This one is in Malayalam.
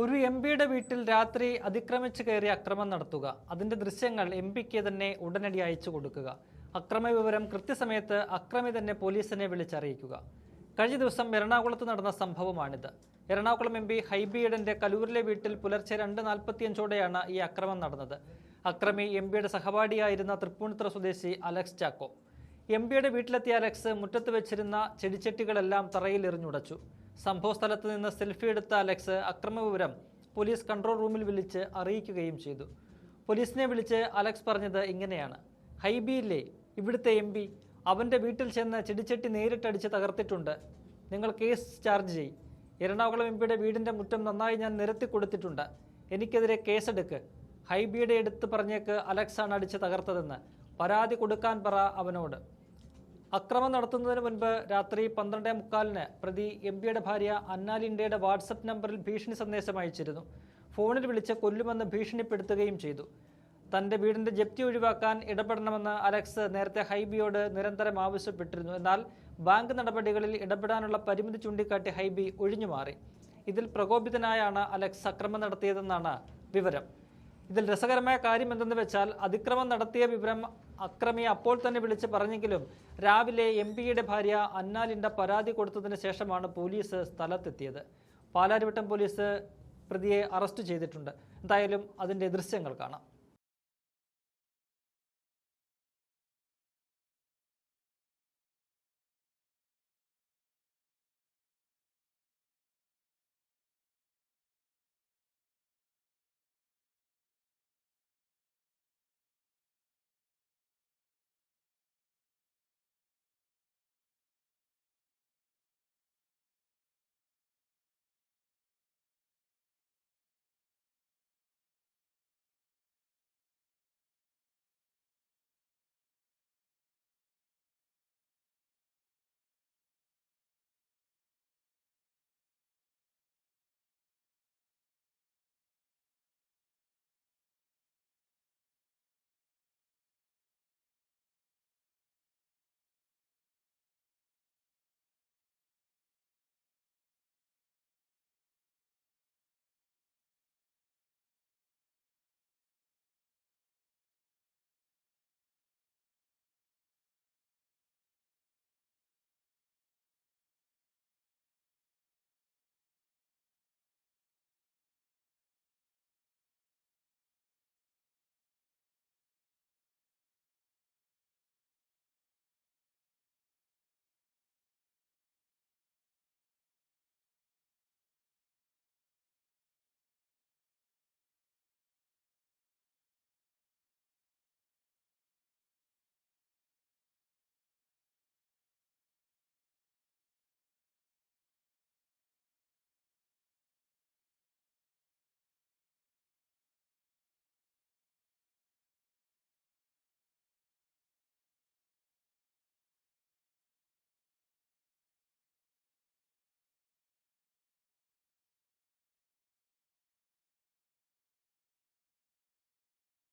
ഒരു എംപിയുടെ വീട്ടിൽ രാത്രി അതിക്രമിച്ചു കയറി അക്രമം നടത്തുക, അതിന്റെ ദൃശ്യങ്ങൾ എംപിക്ക് തന്നെ ഉടനടി അയച്ചു കൊടുക്കുക, അക്രമ വിവരം കൃത്യസമയത്ത് അക്രമി തന്നെ പോലീസിനെ വിളിച്ചറിയിക്കുക. കഴിഞ്ഞ ദിവസം എറണാകുളത്ത് നടന്ന സംഭവമാണിത്. എറണാകുളം എം പി ഹൈബി ഈഡന്റെ കലൂരിലെ വീട്ടിൽ പുലർച്ചെ 2:45 ഈ അക്രമം നടന്നത്. അക്രമി എംപിയുടെ സഹപാഠിയായിരുന്ന തൃപ്പൂണിത്തുറ സ്വദേശി അലക്സ് ചാക്കോ. എംപിയുടെ വീട്ടിലെത്തിയ അലക്സ് മുറ്റത്ത് വെച്ചിരുന്ന ചെടിച്ചട്ടികളെല്ലാം തറയിൽ എറിഞ്ഞുടച്ചു. സംഭവ സ്ഥലത്ത് നിന്ന് സെൽഫി എടുത്ത അലക്സ് അക്രമവിവരം പോലീസ് കൺട്രോൾ റൂമിൽ വിളിച്ച് അറിയിക്കുകയും ചെയ്തു. പോലീസിനെ വിളിച്ച് അലക്സ് പറഞ്ഞത് ഇങ്ങനെയാണ്: ഹൈബിയില്ലേ, ഇവിടുത്തെ എം പി, അവൻ്റെ വീട്ടിൽ ചെന്ന് ചെടിച്ചട്ടി നേരിട്ടടിച്ച് തകർത്തിട്ടുണ്ട്. നിങ്ങൾ കേസ് ചാർജ് ചെയ്യും. എറണാകുളം എം പിയുടെ വീടിൻ്റെ മുറ്റം നന്നായി ഞാൻ നിരത്തി കൊടുത്തിട്ടുണ്ട്. എനിക്കെതിരെ കേസെടുക്ക്. ഹൈബിയുടെ എടുത്ത് പറഞ്ഞേക്ക് അലക്സാണ് അടിച്ച് തകർത്തതെന്ന്. പരാതി കൊടുക്കാൻ പറ അവനോട്. അക്രമം നടത്തുന്നതിന് മുൻപ് രാത്രി 12:45 പ്രതി എം പിയുടെ ഭാര്യ അന്നാലിൻഡയുടെ വാട്സപ്പ് നമ്പറിൽ ഭീഷണി സന്ദേശം അയച്ചിരുന്നു. ഫോണിൽ വിളിച്ച് കൊല്ലുമെന്ന് ഭീഷണിപ്പെടുത്തുകയും ചെയ്തു. തൻ്റെ വീടിൻ്റെ ജപ്തി ഒഴിവാക്കാൻ ഇടപെടണമെന്ന് അലക്സ് നേരത്തെ ഹൈബിയോട് നിരന്തരം ആവശ്യപ്പെട്ടിരുന്നു. എന്നാൽ ബാങ്ക് നടപടികളിൽ ഇടപെടാനുള്ള പരിമിതി ചൂണ്ടിക്കാട്ടി ഹൈബി ഒഴിഞ്ഞുമാറി. ഇതിൽ പ്രകോപിതനായാണ് അലക്സ് അക്രമം നടത്തിയതെന്നാണ് വിവരം. ഇതിൽ രസകരമായ കാര്യം എന്തെന്ന് വെച്ചാൽ, അതിക്രമം നടത്തിയ വിവരം അക്രമി അപ്പോൾ തന്നെ വിളിച്ച് പറഞ്ഞെങ്കിലും രാവിലെ എം പിയുടെ ഭാര്യ അന്നാലിൻഡ പരാതി കൊടുത്തതിന് ശേഷമാണ് പോലീസ് സ്ഥലത്തെത്തിയത്. പാലാരിവട്ടം പോലീസ് പ്രതിയെ അറസ്റ്റ് ചെയ്തിട്ടുണ്ട്. എന്തായാലും അതിൻ്റെ ദൃശ്യങ്ങൾ കാണാം.